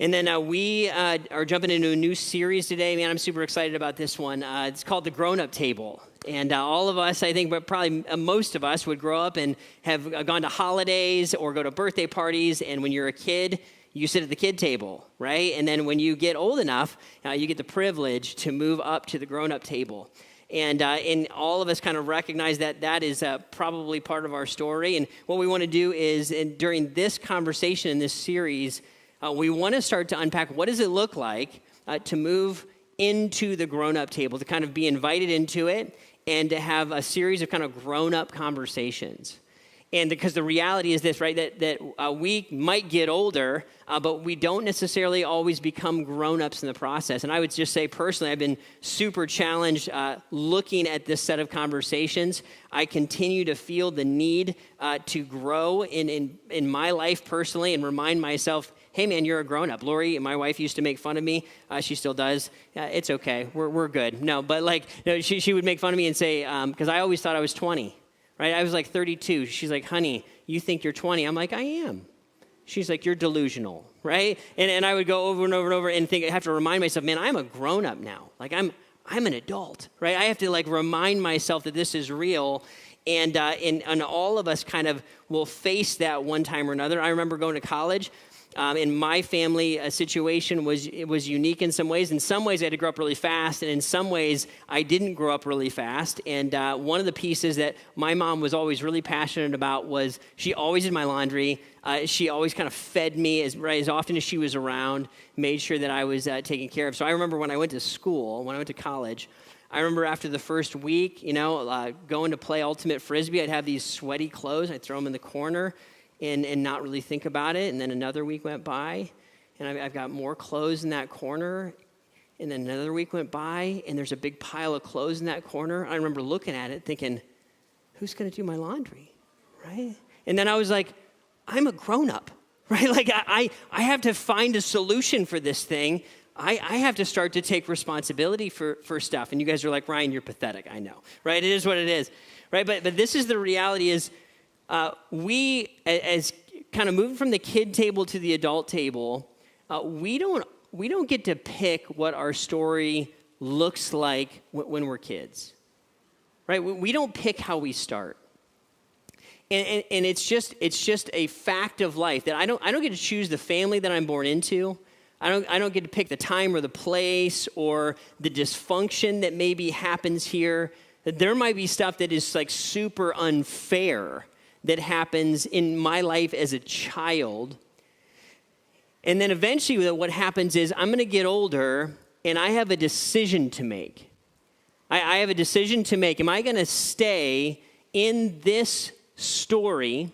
And then we are jumping into a new series today. Man, I'm super excited about this one. It's called The Grown-Up Table. And all of us, I think, but probably most of us would grow up and have gone to holidays or go to birthday parties. And when you're a kid, you sit at the kid table, right? And then when you get old enough, you get the privilege to move up to the grown-up table. And all of us kind of recognize that that is probably part of our story. And what we want to do is, during this conversation in this series, we want to start to unpack what does it look like to move into the grown-up table, to kind of be invited into it and to have a series of kind of grown-up conversations. And because the reality is this, right, that we might get older, but we don't necessarily always become grown-ups in the process. And I would just say personally, I've been super challenged looking at this set of conversations. I continue to feel the need to grow in my life personally and remind myself, hey, man, you're a grown-up. Lori, my wife, used to make fun of me. She still does. It's okay. We're good. No, but she would make fun of me and say, because I always thought I was 20. Right? I was like 32. She's like, honey, you think you're 20. I'm like, I am. She's like, you're delusional, right? And I would go over and over and over and think, I have to remind myself, man, I'm a grown-up now. Like, I'm an adult, right? I have to remind myself that this is real. And all of us kind of will face that one time or another. I remember going to college. In my family, a situation was unique in some ways. In some ways, I had to grow up really fast, and in some ways, I didn't grow up really fast. And one of the pieces that my mom was always really passionate about was she always did my laundry. She always kind of fed me as often as she was around, made sure that I was taken care of. So I remember when I went to college, I remember after the first week, going to play ultimate frisbee, I'd have these sweaty clothes. I'd throw them in the corner and not really think about it. And then another week went by, and I've got more clothes in that corner. And then another week went by, and there's a big pile of clothes in that corner. I remember looking at it thinking, who's going to do my laundry, right? And then I was like, I'm a grown-up, right? Like, I have to find a solution for this thing. I have to start to take responsibility for stuff. And you guys are like, Ryan, you're pathetic. I know, right? It is what it is, right? But this is the reality is, we, as kind of moving from the kid table to the adult table, we don't get to pick what our story looks like when we're kids, right? We don't pick how we start, and it's just a fact of life that I don't get to choose the family that I'm born into. I don't get to pick the time or the place or the dysfunction that maybe happens here. There might be stuff that is like super unfair that happens in my life as a child. And then eventually what happens is I'm going to get older and I have a decision to make. I have a decision to make. Am I going to stay in this story?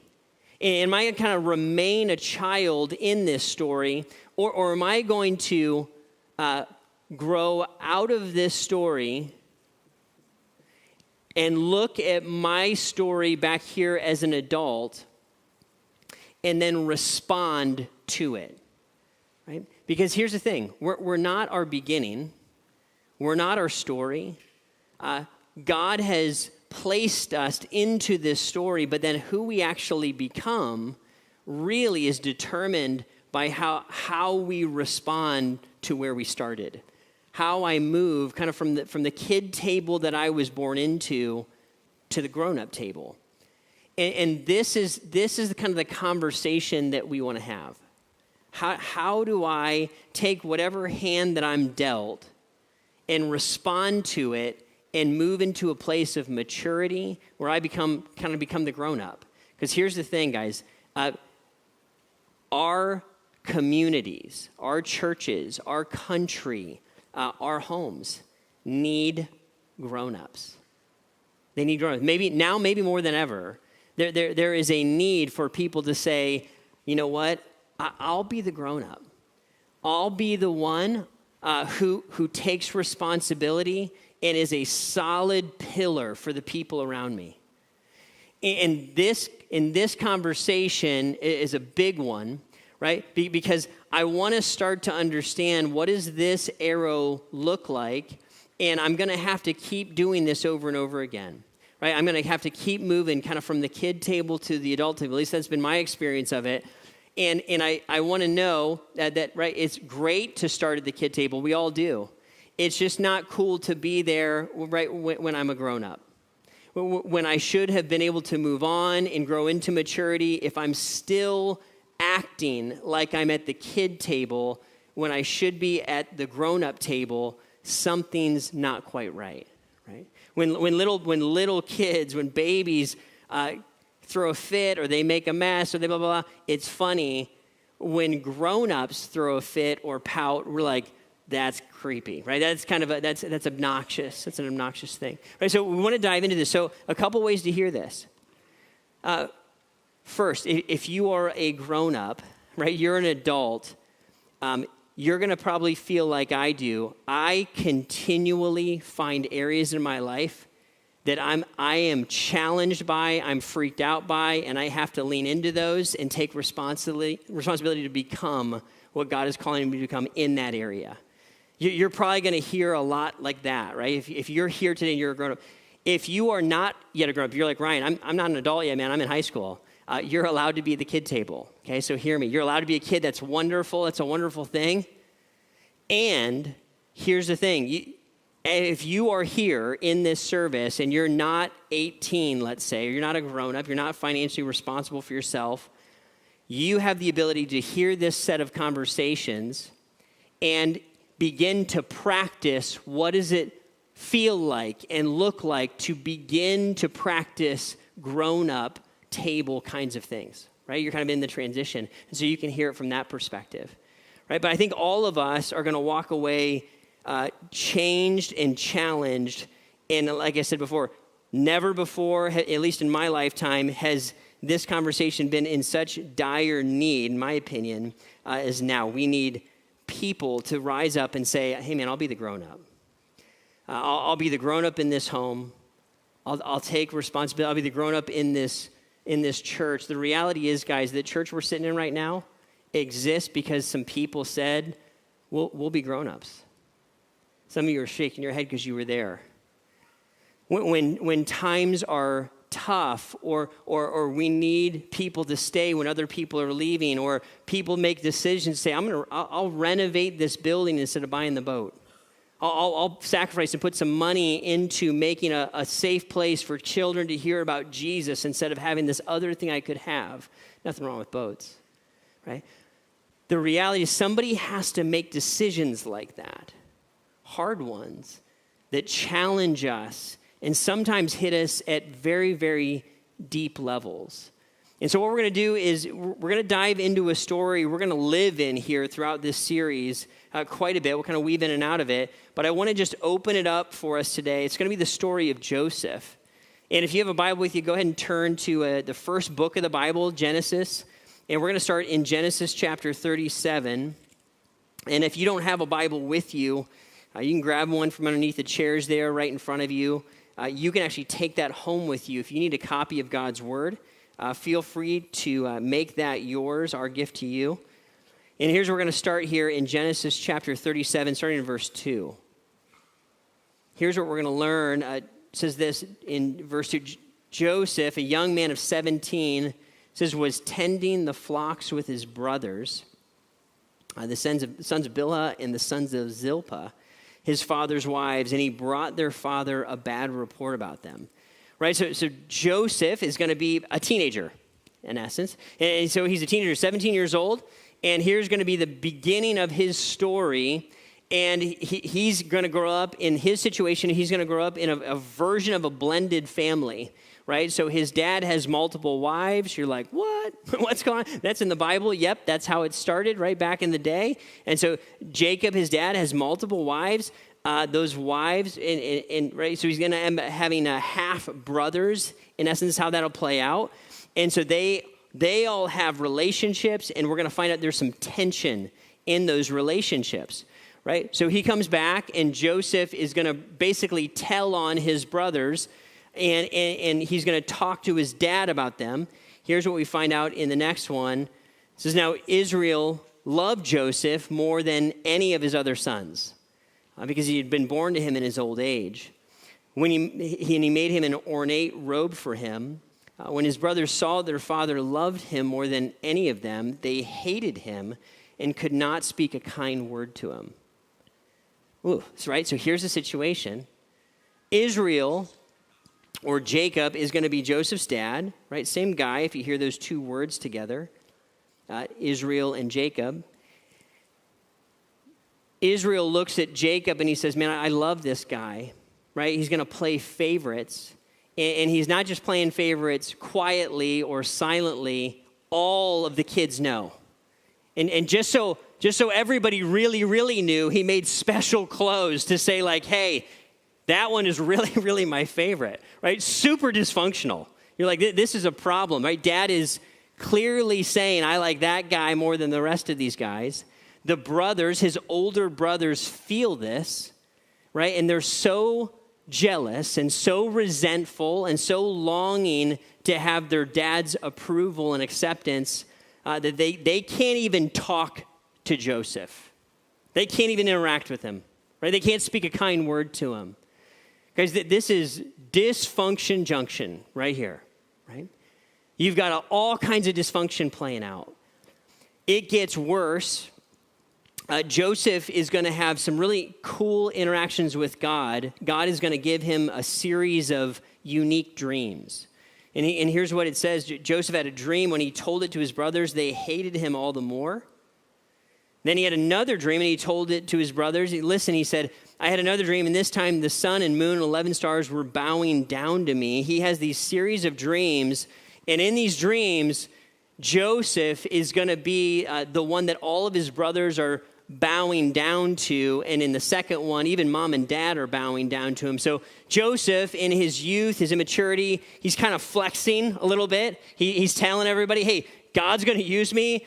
Am I going to kind of remain a child in this story? Or am I going to grow out of this story and look at my story back here as an adult and then respond to it, right? Because here's the thing. We're not our beginning. We're not our story. God has placed us into this story, but then who we actually become really is determined by how we respond to where we started. How I move kind of from the kid table that I was born into to the grown-up table. And this is the kind of the conversation that we want to have. How do I take whatever hand that I'm dealt and respond to it and move into a place of maturity where I become the grown-up? Because here's the thing, guys. Our communities, our churches, our country, our homes need grown-ups. They need grown-ups. Maybe more than ever, there is a need for people to say, you know what? I'll be the grown-up. I'll be the one who takes responsibility and is a solid pillar for the people around me. And this conversation is a big one, right? Because I want to start to understand what does this arrow look like, and I'm going to have to keep doing this over and over again, right? I'm going to have to keep moving kind of from the kid table to the adult table. At least that's been my experience of it. And I want to know that, right, it's great to start at the kid table. We all do. It's just not cool to be there right when I'm a grown-up. When I should have been able to move on and grow into maturity, if I'm still acting like I'm at the kid table when I should be at the grown-up table, something's not quite right, right? When little kids, when babies throw a fit or they make a mess or they blah, blah, blah, it's funny. When grown-ups throw a fit or pout, we're like, that's creepy, right? That's kind of that's obnoxious. That's an obnoxious thing, right? So we want to dive into this. So a couple ways to hear this. First, if you are a grown-up, right, you're an adult, you're going to probably feel like I do. I continually find areas in my life that I am challenged by, I'm freaked out by, and I have to lean into those and take responsibility to become what God is calling me to become in that area. You're probably going to hear a lot like that, right? If you're here today and you're a grown-up, if you are not yet a grown-up, you're like, Ryan, I'm not an adult yet, man. I'm in high school. You're allowed to be at the kid table, okay? So hear me. You're allowed to be a kid. That's wonderful. That's a wonderful thing. And here's the thing. If you are here in this service and you're not 18, let's say, or you're not a grown-up, you're not financially responsible for yourself, you have the ability to hear this set of conversations and begin to practice what does it feel like and look like to begin to practice grown-up table kinds of things, right? You're kind of in the transition, and so you can hear it from that perspective, right? But I think all of us are going to walk away changed and challenged, and like I said before, never before, at least in my lifetime, has this conversation been in such dire need, in my opinion, as now. We need people to rise up and say, hey, man, I'll be the grown-up. I'll be the grown-up in this home. I'll take responsibility. I'll be the grown-up in this church. The reality is, guys, the church we're sitting in right now exists because some people said, we'll be grown-ups. Some of you are shaking your head because you were there. When times are tough or we need people to stay when other people are leaving, or people make decisions, say, I'll renovate this building instead of buying the boat. I'll sacrifice and put some money into making a safe place for children to hear about Jesus instead of having this other thing I could have. Nothing wrong with boats, right? The reality is somebody has to make decisions like that, hard ones, that challenge us and sometimes hit us at very, very deep levels. And so what we're going to do is we're going to dive into a story we're going to live in here throughout this series quite a bit. We'll kind of weave in and out of it. But I want to just open it up for us today. It's going to be the story of Joseph. And if you have a Bible with you, go ahead and turn to the first book of the Bible, Genesis. And we're going to start in Genesis chapter 37. And if you don't have a Bible with you, you can grab one from underneath the chairs there right in front of you. You can actually take that home with you. If you need a copy of God's Word, feel free to make that yours, our gift to you. And here's where we're going to start here in Genesis chapter 37, starting in verse 2. Here's what we're going to learn. It says this in verse 2. Joseph, a young man of 17, says, was tending the flocks with his brothers, the sons of Bilhah and the sons of Zilpah, his father's wives, and he brought their father a bad report about them. Right, so Joseph is going to be a teenager, in essence. And so he's a teenager, 17 years old, and here's going to be the beginning of his story. And he's going to grow up in his situation. He's going to grow up in a version of a blended family, right? So his dad has multiple wives. You're like, what? What's going on? That's in the Bible. Yep, that's how it started, right, back in the day. And so Jacob, his dad, has multiple wives. Those wives, right, so he's going to end up having half brothers, in essence, how that'll play out. And so they all have relationships, and we're going to find out there's some tension in those relationships, right? So he comes back, and Joseph is going to basically tell on his brothers, and he's going to talk to his dad about them. Here's what we find out in the next one. It says, now Israel loved Joseph more than any of his other sons, because he had been born to him in his old age. When he made him an ornate robe for him, When his brothers saw their father loved him more than any of them, they hated him and could not speak a kind word to him. Ooh, right? So here's the situation. Israel, or Jacob, is going to be Joseph's dad, right? Same guy, if you hear those two words together, Israel and Jacob. Israel looks at Jacob and he says, man, I love this guy, right? He's going to play favorites. And he's not just playing favorites quietly or silently. All of the kids know. And just so everybody really, really knew, he made special clothes to say like, hey, that one is really, really my favorite, right? Super dysfunctional. You're like, this is a problem, right? Dad is clearly saying, I like that guy more than the rest of these guys. The brothers, his older brothers, feel this, right? And they're so jealous and so resentful and so longing to have their dad's approval and acceptance that they can't even talk to Joseph. They can't even interact with him, right? They can't speak a kind word to him. Guys, this is dysfunction junction right here, right? You've got all kinds of dysfunction playing out. It gets worse. Joseph is going to have some really cool interactions with God. God is going to give him a series of unique dreams. And here's what it says. Joseph had a dream. When he told it to his brothers, they hated him all the more. Then he had another dream, and he told it to his brothers. He said, I had another dream, and this time the sun and moon and 11 stars were bowing down to me. He has these series of dreams, and in these dreams, Joseph is going to be the one that all of his brothers are bowing down to, and in the second one, even mom and dad are bowing down to him. So Joseph, in his youth, his immaturity, he's kind of flexing a little bit. He's telling everybody, hey, God's going to use me.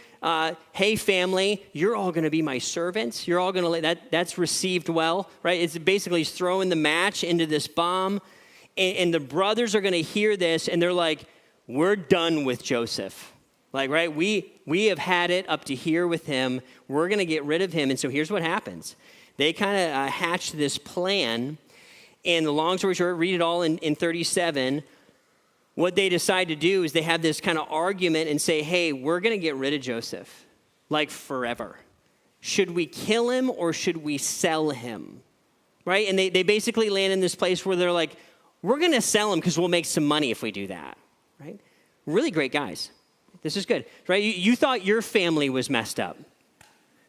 Hey, family, you're all going to be my servants. You're all going to, that's received well, right? It's basically he's throwing the match into this bomb, and the brothers are going to hear this, and they're like, we're done with Joseph. Like, right, we have had it up to here with him. We're going to get rid of him. And so here's what happens. They kind of hatched this plan. And the long story short, read it all in 37. What they decide to do is they have this kind of argument and say, hey, we're going to get rid of Joseph, like forever. Should we kill him or should we sell him? Right? And they basically land in this place where they're like, we're going to sell him because we'll make some money if we do that. Right? Really great guys. This is good, right? You thought your family was messed up.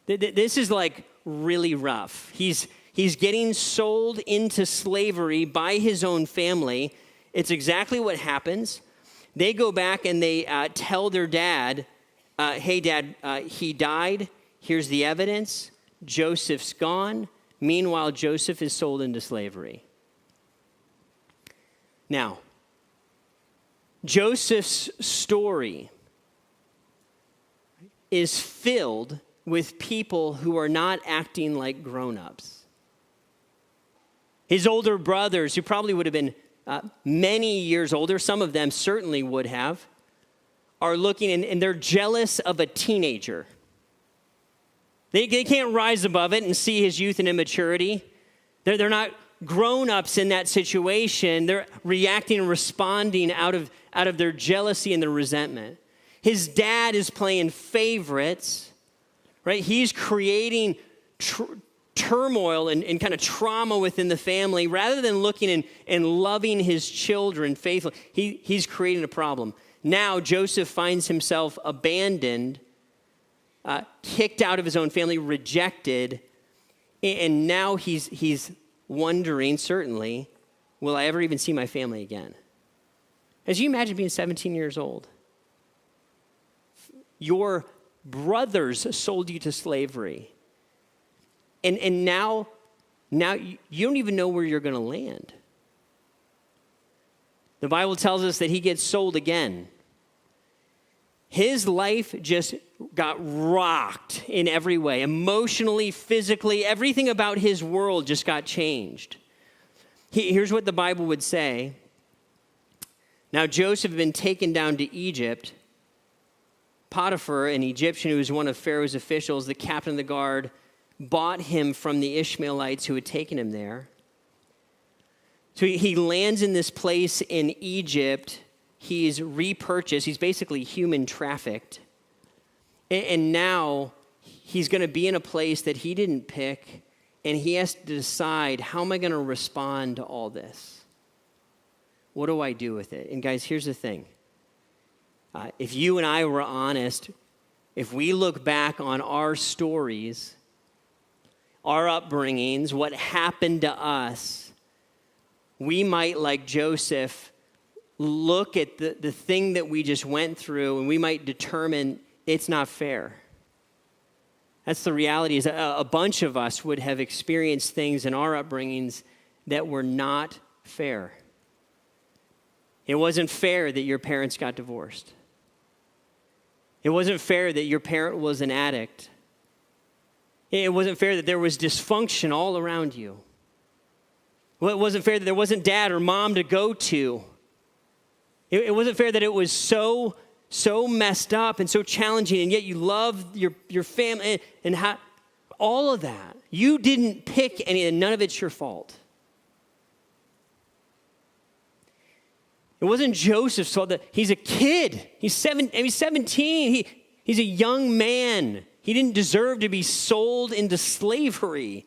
This is like really rough. He's getting sold into slavery by his own family. It's exactly what happens. They go back and they tell their dad, hey, Dad, he died. Here's the evidence. Joseph's gone. Meanwhile, Joseph is sold into slavery. Now, Joseph's story is filled with people who are not acting like grown-ups. His older brothers, who probably would have been many years older, some of them certainly would have, are looking and they're jealous of a teenager. They can't rise above it and see his youth and immaturity. They're not grown-ups in that situation. They're reacting and responding out of their jealousy and their resentment. His dad is playing favorites, right? He's creating turmoil and kind of trauma within the family. Rather than looking and loving his children faithfully, he's creating a problem. Now Joseph finds himself abandoned, kicked out of his own family, rejected, and now he's wondering, certainly, will I ever even see my family again? As you imagine being 17 years old, your brothers sold you to slavery. And now you don't even know where you're going to land. The Bible tells us that he gets sold again. His life just got rocked in every way. Emotionally, physically, everything about his world just got changed. Here's what the Bible would say. Now Joseph had been taken down to Egypt. Potiphar, an Egyptian who was one of Pharaoh's officials, the captain of the guard, bought him from the Ishmaelites who had taken him there. So he lands in this place in Egypt, he's repurchased. He's basically human trafficked. And now he's going to be in a place that he didn't pick, and he has to decide, how am I going to respond to all this? What do I do with it? And guys, here's the thing. If you and I were honest, if we look back on our stories, our upbringings, what happened to us, we might, like Joseph, look at the thing that we just went through, and we might determine it's not fair. That's the reality, is a bunch of us would have experienced things in our upbringings that were not fair. It wasn't fair that your parents got divorced. It wasn't fair that your parent was an addict. It wasn't fair that there was dysfunction all around you. Well, it wasn't fair that there wasn't dad or mom to go to. It wasn't fair that it was so messed up and so challenging, and yet you love your family and all of that. You didn't pick any, and none of it's your fault. It wasn't Joseph's fault. He's a kid. He's 17. He's a young man. He didn't deserve to be sold into slavery.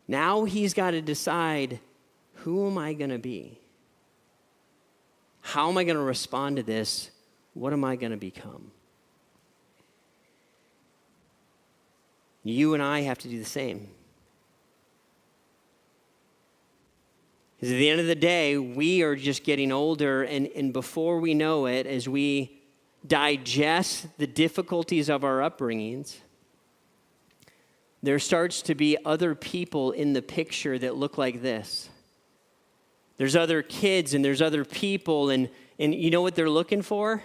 Now he's got to decide, who am I going to be? How am I going to respond to this? What am I going to become? You and I have to do the same. Because at the end of the day, we are just getting older, and before we know it, as we digest the difficulties of our upbringings, there starts to be other people in the picture that look like this. There's other kids and there's other people, and you know what they're looking for?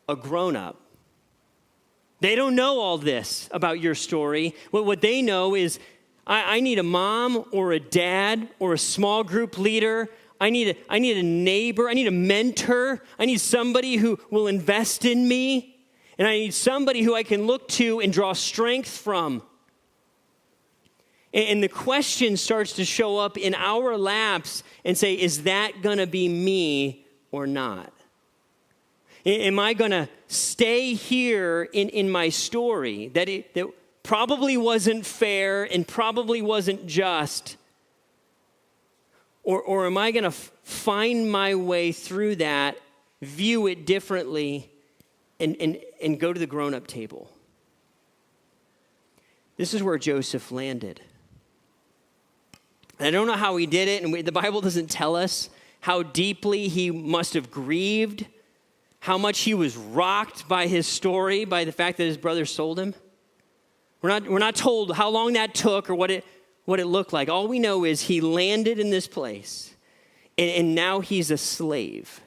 A grown-up. They don't know all this about your story. What they know is, I need a mom or a dad or a small group leader. I need a neighbor. I need a mentor. I need somebody who will invest in me. And I need somebody who I can look to and draw strength from. And the question starts to show up in our laps and say, is that going to be me or not? Am I going to stay here in my story that probably wasn't fair and probably wasn't just? Or am I going to find my way through that, view it differently, and go to the grown-up table? This is where Joseph landed. And I don't know how he did it, and the Bible doesn't tell us how deeply he must have grieved, how much he was rocked by his story, by the fact that his brother sold him. We're not told how long that took or what it looked like. All we know is he landed in this place, and now he's a slave.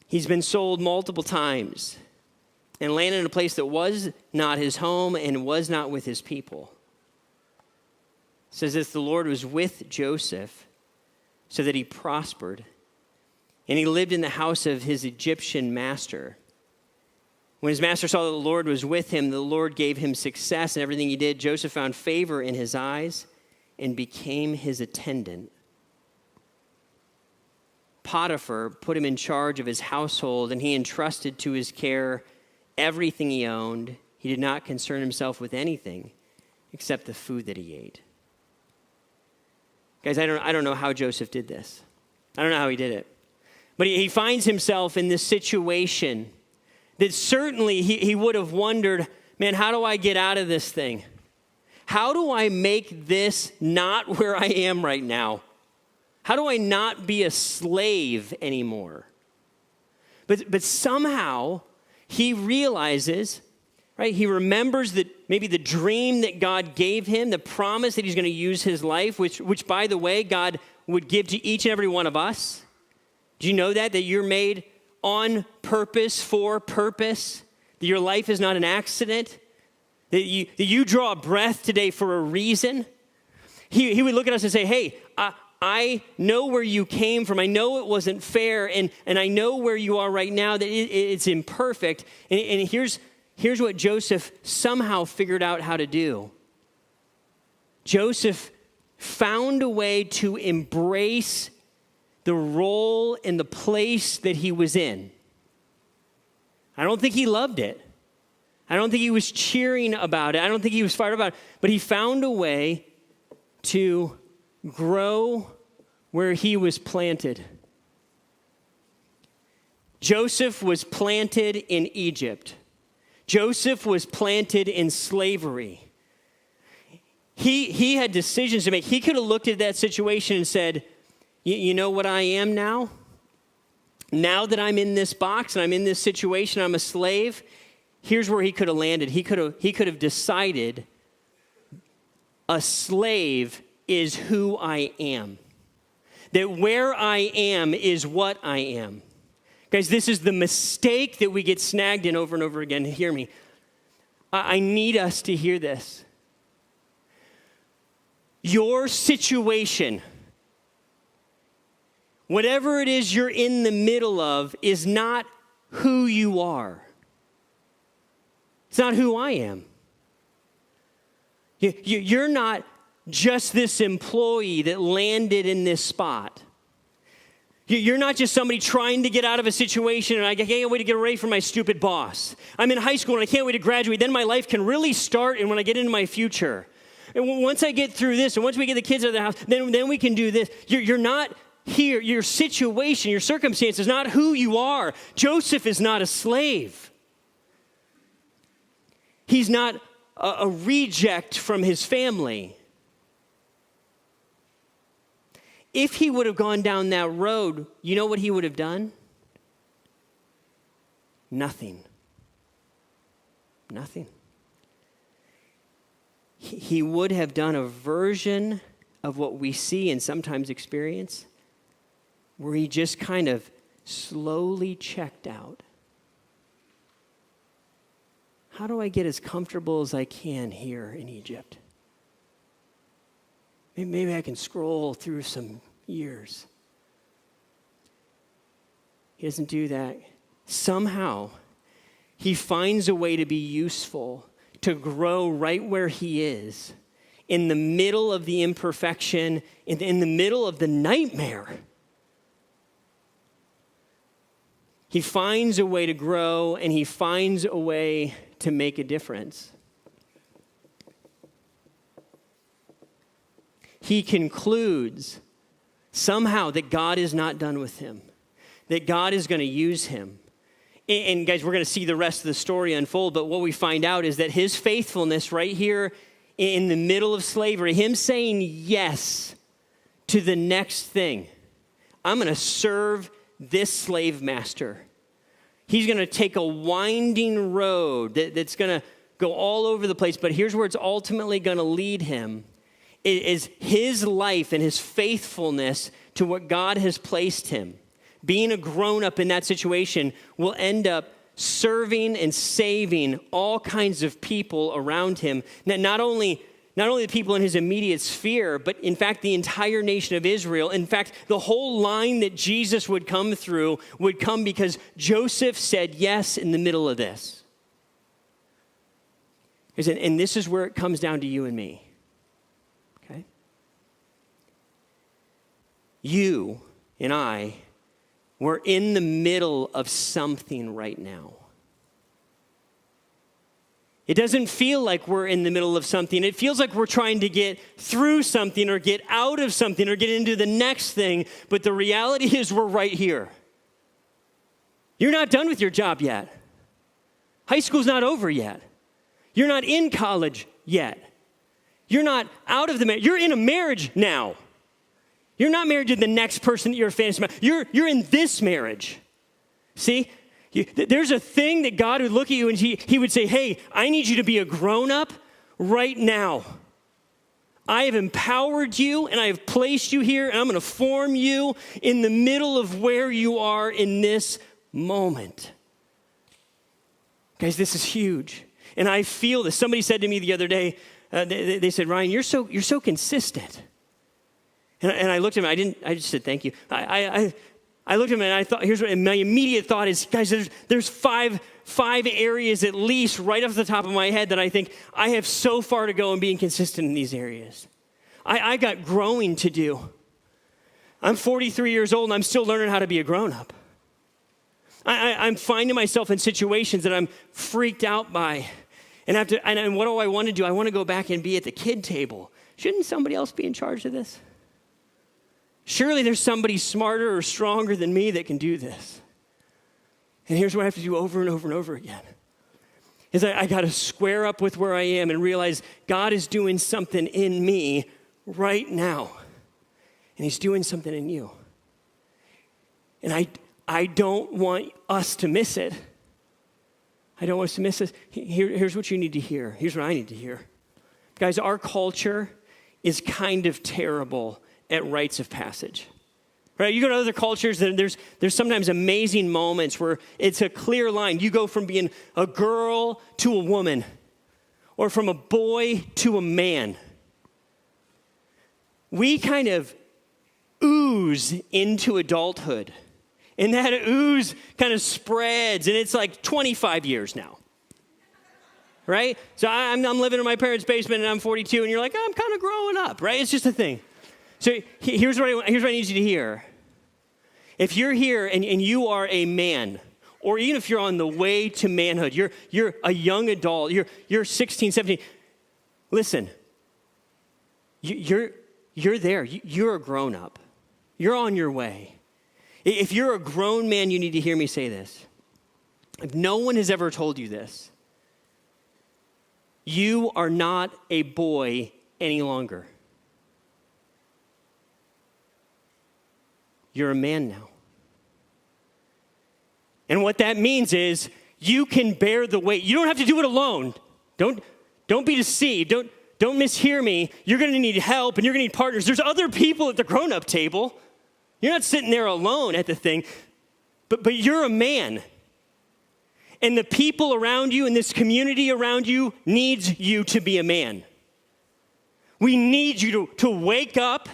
He's been sold multiple times and landed in a place that was not his home and was not with his people. It says this, the Lord was with Joseph so that he prospered, and he lived in the house of his Egyptian master. When his master saw that the Lord was with him, the Lord gave him success in everything he did. Joseph found favor in his eyes and became his attendant. Potiphar put him in charge of his household, and he entrusted to his care everything he owned. He did not concern himself with anything except the food that he ate. Guys, I don't know how Joseph did this. I don't know how he did it. But he finds himself in this situation that certainly he would have wondered, man, how do I get out of this thing? How do I make this not where I am right now? How do I not be a slave anymore? But somehow he realizes, right? He remembers that maybe the dream that God gave him, the promise that he's going to use his life, which by the way, God would give to each and every one of us. Do you know that you're made on purpose for purpose? That your life is not an accident? That you draw a breath today for a reason? He would look at us and say, hey, I know where you came from. I know it wasn't fair, and I know where you are right now, that it's imperfect. And here's what Joseph somehow figured out how to do. Joseph found a way to embrace the role and the place that he was in. I don't think he loved it. I don't think he was cheering about it. I don't think he was fired about it. But he found a way to grow where he was planted. Joseph was planted in Egypt. Joseph was planted in slavery. He had decisions to make. He could have looked at that situation and said, you know what I am now? Now that I'm in this box and I'm in this situation, I'm a slave. Here's where he could have landed. He could have decided a slave is who I am. That where I am is what I am. Guys, this is the mistake that we get snagged in over and over again. Hear me. I need us to hear this. Your situation, whatever it is you're in the middle of, is not who you are. It's not who I am. You're not just this employee that landed in this spot. You're not just somebody trying to get out of a situation and I can't wait to get away from my stupid boss. I'm in high school and I can't wait to graduate. Then my life can really start and when I get into my future. And once I get through this and once we get the kids out of the house, then we can do this. You're not here. Your situation, your circumstance is not who you are. Joseph is not a slave. He's not a reject from his family. If he would have gone down that road, you know what he would have done? Nothing. Nothing. He would have done a version of what we see and sometimes experience, where he just kind of slowly checked out. How do I get as comfortable as I can here in Egypt? Maybe I can scroll through some years. He doesn't do that. Somehow, he finds a way to be useful, to grow right where he is, in the middle of the imperfection, in the middle of the nightmare. He finds a way to grow, and he finds a way to make a difference. He concludes somehow that God is not done with him, that God is going to use him. And guys, we're going to see the rest of the story unfold, but what we find out is that his faithfulness right here in the middle of slavery, him saying yes to the next thing. I'm going to serve this slave master. He's going to take a winding road that's going to go all over the place, but here's where it's ultimately going to lead him, is his life and his faithfulness to what God has placed him. Being a grown-up in that situation will end up serving and saving all kinds of people around him. Not only the people in his immediate sphere, but in fact, the entire nation of Israel. In fact, the whole line that Jesus would come through would come because Joseph said yes in the middle of this. And this is where it comes down to you and me. Okay? You and I, we're in the middle of something right now. It doesn't feel like we're in the middle of something. It feels like we're trying to get through something or get out of something or get into the next thing. But the reality is we're right here. You're not done with your job yet. High school's not over yet. You're not in college yet. You're not out of the marriage. You're in a marriage now. You're not married to the next person that you're a fantasy about. You're in this marriage. See? There's a thing that God would look at you and he would say, hey, I need you to be a grown-up right now. I have empowered you and I have placed you here and I'm going to form you in the middle of where you are in this moment. Guys, this is huge. And I feel this. Somebody said to me the other day, they said, Ryan, you're so consistent. And I looked at him, I just said, thank you. I looked at him and I thought, here's what my immediate thought is, guys, there's five areas at least right off the top of my head that I think I have so far to go in being consistent in these areas. I got growing to do. I'm 43 years old and I'm still learning how to be a grown-up. I'm finding myself in situations that I'm freaked out by. And what do I want to do? I want to go back and be at the kid table. Shouldn't somebody else be in charge of this? Surely there's somebody smarter or stronger than me that can do this. And here's what I have to do over and over and over again. Is I got to square up with where I am and realize God is doing something in me right now. And he's doing something in you. And I don't want us to miss it. I don't want us to miss this. Here's what you need to hear. Here's what I need to hear. Guys, our culture is kind of terrible at rites of passage. Right? You go to other cultures, and there's sometimes amazing moments where it's a clear line. You go from being a girl to a woman, or from a boy to a man. We kind of ooze into adulthood. And that ooze kind of spreads, and it's like 25 years now. Right? So I'm living in my parents' basement, and I'm 42, and you're like, I'm kind of growing up, right? It's just a thing. So here's what I need you to hear. If you're here and you are a man, or even if you're on the way to manhood, you're a young adult, you're 16, 17, listen, you're there. You're a grown-up. You're on your way. If you're a grown man, you need to hear me say this. If no one has ever told you this, you are not a boy any longer. You're a man now. And what that means is you can bear the weight. You don't have to do it alone. Don't be deceived. Don't mishear me. You're going to need help and you're going to need partners. There's other people at the grown-up table. You're not sitting there alone at the thing, but you're a man. And the people around you and this community around you needs you to be a man. We need you to wake up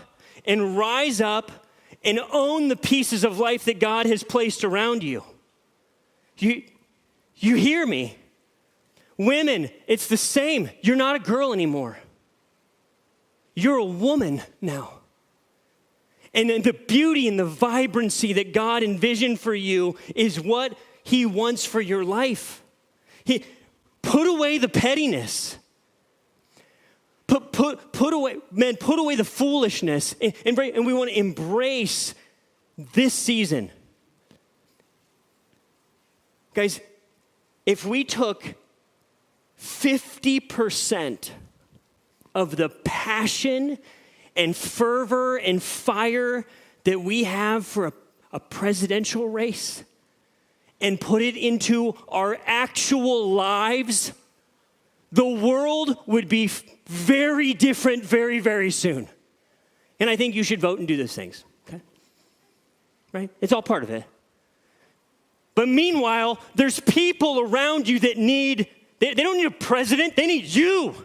and rise up and own the pieces of life that God has placed around you. You hear me? Women, it's the same. You're not a girl anymore. You're a woman now. And then the beauty and the vibrancy that God envisioned for you is what he wants for your life. Put away the pettiness. Put away the foolishness. And we want to embrace this season. Guys, if we took 50% of the passion and fervor and fire that we have for a presidential race and put it into our actual lives, the world would be very different very, very soon. And I think you should vote and do those things, okay? Right? It's all part of it. But meanwhile, there's people around you that they don't need a president, they need you.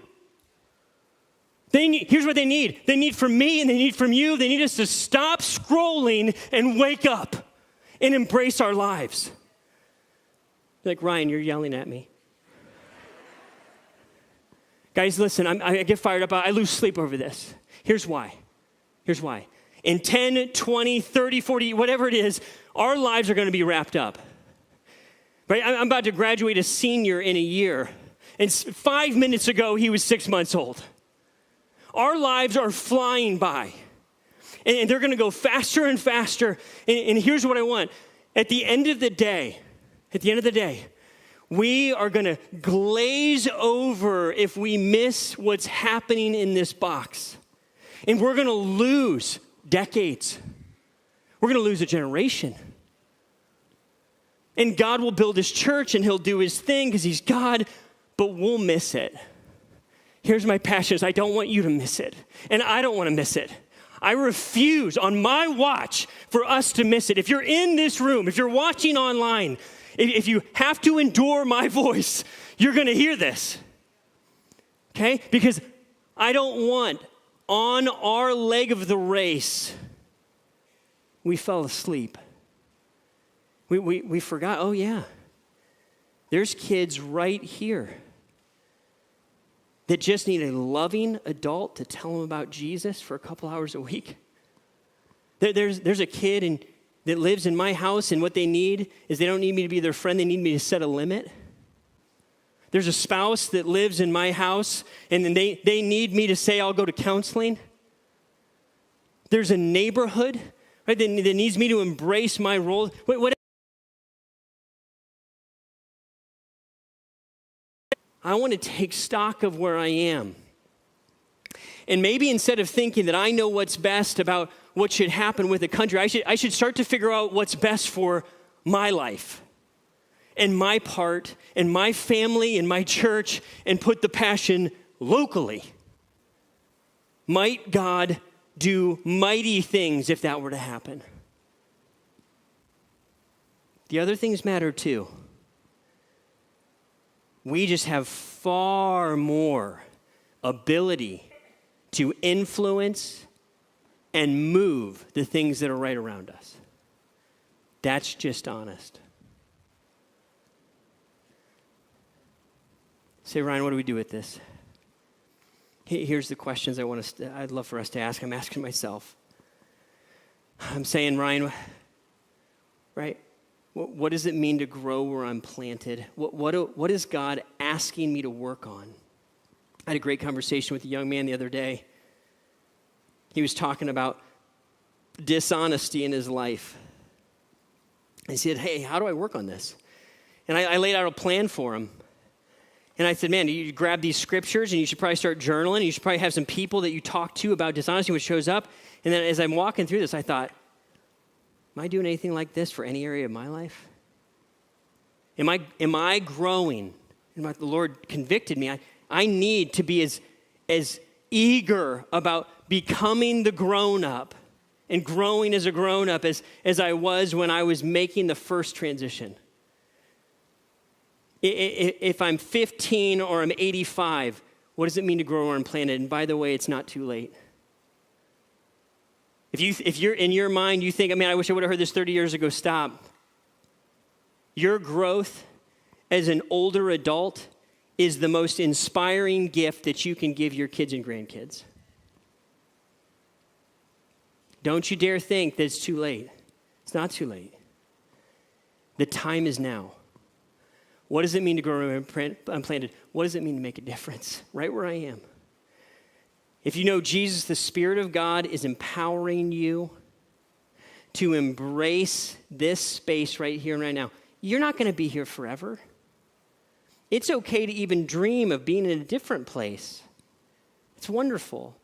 Here's what they need. They need from me and they need from you. They need us to stop scrolling and wake up and embrace our lives. Like, Ryan, you're yelling at me. Guys, listen, I get fired up. I lose sleep over this. Here's why. In 10, 20, 30, 40, whatever it is, our lives are going to be wrapped up. Right? I'm about to graduate a senior in a year. And 5 minutes ago, he was 6 months old. Our lives are flying by. And they're going to go faster and faster. And here's what I want. At the end of the day, we are going to glaze over if we miss what's happening in this box. And we're going to lose decades. We're going to lose a generation. And God will build his church and he'll do his thing because he's God, but we'll miss it. Here's my passion is I don't want you to miss it. And I don't want to miss it. I refuse on my watch for us to miss it. If you're in this room, if you're watching online, if you have to endure my voice, you're going to hear this. Okay? Because I don't want on our leg of the race, we fell asleep. We forgot, oh yeah, there's kids right here that just need a loving adult to tell them about Jesus for a couple hours a week. There's a kid that lives in my house, and what they need is they don't need me to be their friend. They need me to set a limit. There's a spouse that lives in my house, and then they need me to say, I'll go to counseling. There's a neighborhood, right, that needs me to embrace my role. I want to take stock of where I am. And maybe instead of thinking that I know what's best about what should happen with the country, I should start to figure out what's best for my life and my part and my family and my church, and put the passion locally. Might God do mighty things if that were to happen? The other things matter too. We just have far more ability to influence and move the things that are right around us. That's just honest. Say, Ryan, what do we do with this? Here's the questions I'd love for us to ask. I'm asking myself. I'm saying, Ryan, right? What does it mean to grow where I'm planted? What is God asking me to work on? I had a great conversation with a young man the other day. He was talking about dishonesty in his life. He said, hey, how do I work on this? And I laid out a plan for him. And I said, man, you grab these scriptures and you should probably start journaling. You should probably have some people that you talk to about dishonesty, which shows up. And then as I'm walking through this, I thought, am I doing anything like this for any area of my life? Am I growing? And the Lord convicted me. I need to be as eager about becoming the grown-up and growing as a grown-up as I was when I was making the first transition. If I'm 15 or I'm 85, what does it mean to grow where I'm planted? And by the way, it's not too late. If you're in your mind, you think, I wish I would have heard this 30 years ago, stop. Your growth as an older adult is the most inspiring gift that you can give your kids and grandkids. Don't you dare think that it's too late. It's not too late. The time is now. What does it mean to grow unplanted? What does it mean to make a difference right where I am? If you know Jesus, the Spirit of God is empowering you to embrace this space right here and right now. You're not going to be here forever. It's okay to even dream of being in a different place. It's wonderful.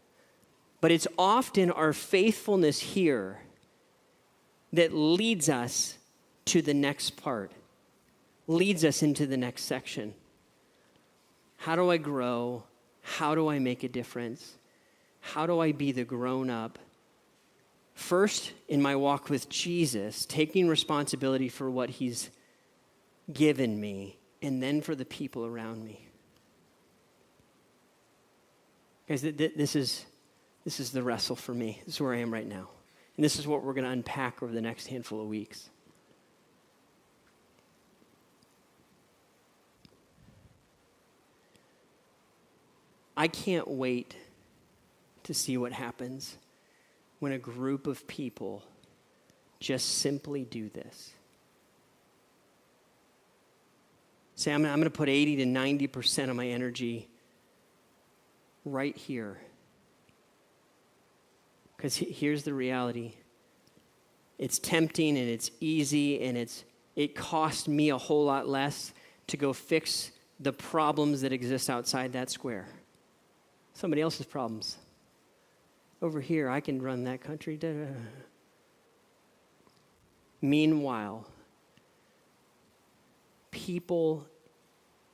But it's often our faithfulness here that leads us to the next part, leads us into the next section. How do I grow? How do I make a difference? How do I be the grown-up? First, in my walk with Jesus, taking responsibility for what he's given me, and then for the people around me. Guys, this is the wrestle for me. This is where I am right now. And this is what we're going to unpack over the next handful of weeks. I can't wait to see what happens when a group of people just simply do this. Say, I'm going to put 80 to 90% of my energy right here. Because here's the reality. It's tempting and it's easy and it cost me a whole lot less to go fix the problems that exist outside that square. Somebody else's problems. Over here, I can run that country. Meanwhile, people,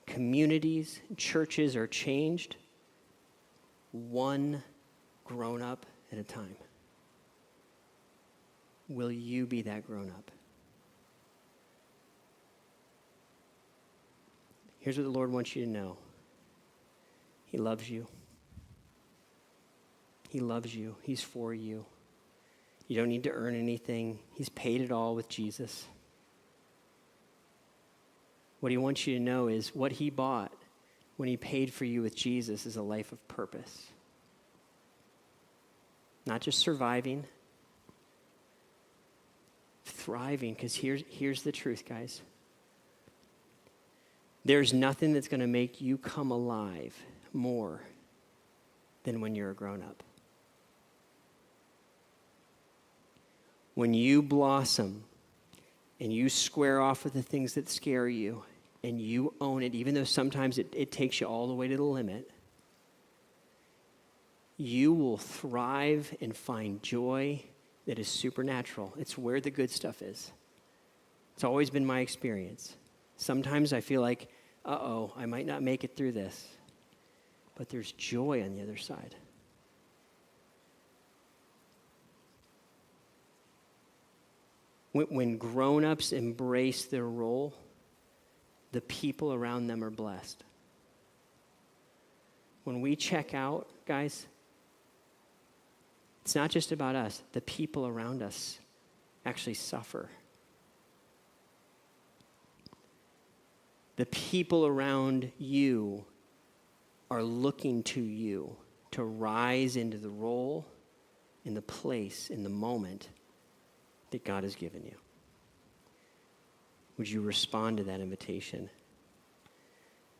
communities, churches are changed one grown-up at a time. Will you be that grown-up? Here's what the Lord wants you to know. He loves you. He loves you. He's for you. You don't need to earn anything. He's paid it all with Jesus. What he wants you to know is what he bought when he paid for you with Jesus is a life of purpose. Not just surviving, thriving, because here's the truth, guys. There's nothing that's going to make you come alive more than when you're a grown-up. When you blossom and you square off with the things that scare you and you own it, even though sometimes it takes you all the way to the limit, you will thrive and find joy that is supernatural. It's where the good stuff is. It's always been my experience. Sometimes I feel like, I might not make it through this. But there's joy on the other side. When grown-ups embrace their role, the people around them are blessed. When we check out, guys, it's not just about us. The people around us actually suffer. The people around you are looking to you to rise into the role, in the place, in the moment that God has given you. Would you respond to that invitation?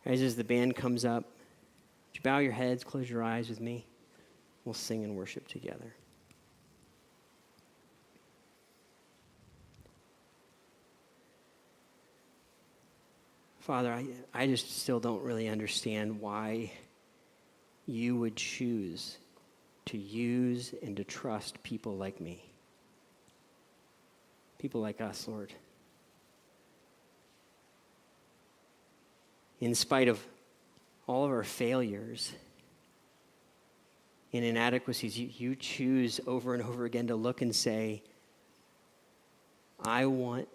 Guys, as the band comes up, would you bow your heads, close your eyes with me? We'll sing and worship together. Father, I just still don't really understand why you would choose to use and to trust people like me. People like us, Lord. In spite of all of our failures and inadequacies, you choose over and over again to look and say, I want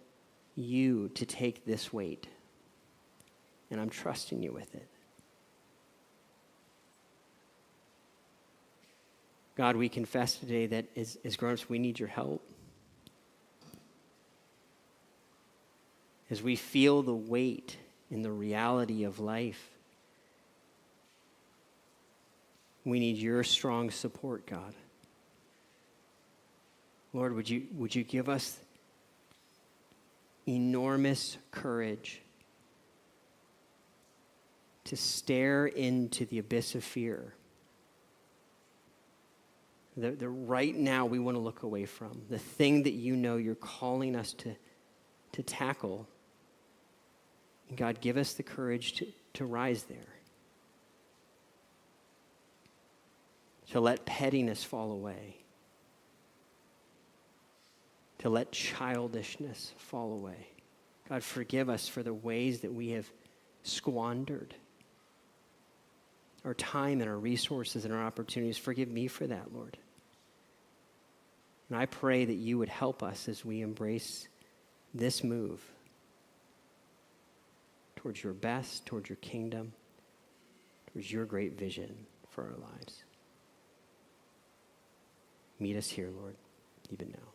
you to take this weight. And I'm trusting you with it. God, we confess today that as grown-ups, we need your help. As we feel the weight and the reality of life, we need your strong support, God. Lord, would you give us enormous courage to stare into the abyss of fear that right now we want to look away from, the thing that you know you're calling us to tackle. And God, give us the courage to rise there, to let pettiness fall away, to let childishness fall away. God, forgive us for the ways that we have squandered our time and our resources and our opportunities. Forgive me for that, Lord. And I pray that you would help us as we embrace this move towards your best, towards your kingdom, towards your great vision for our lives. Meet us here, Lord, even now.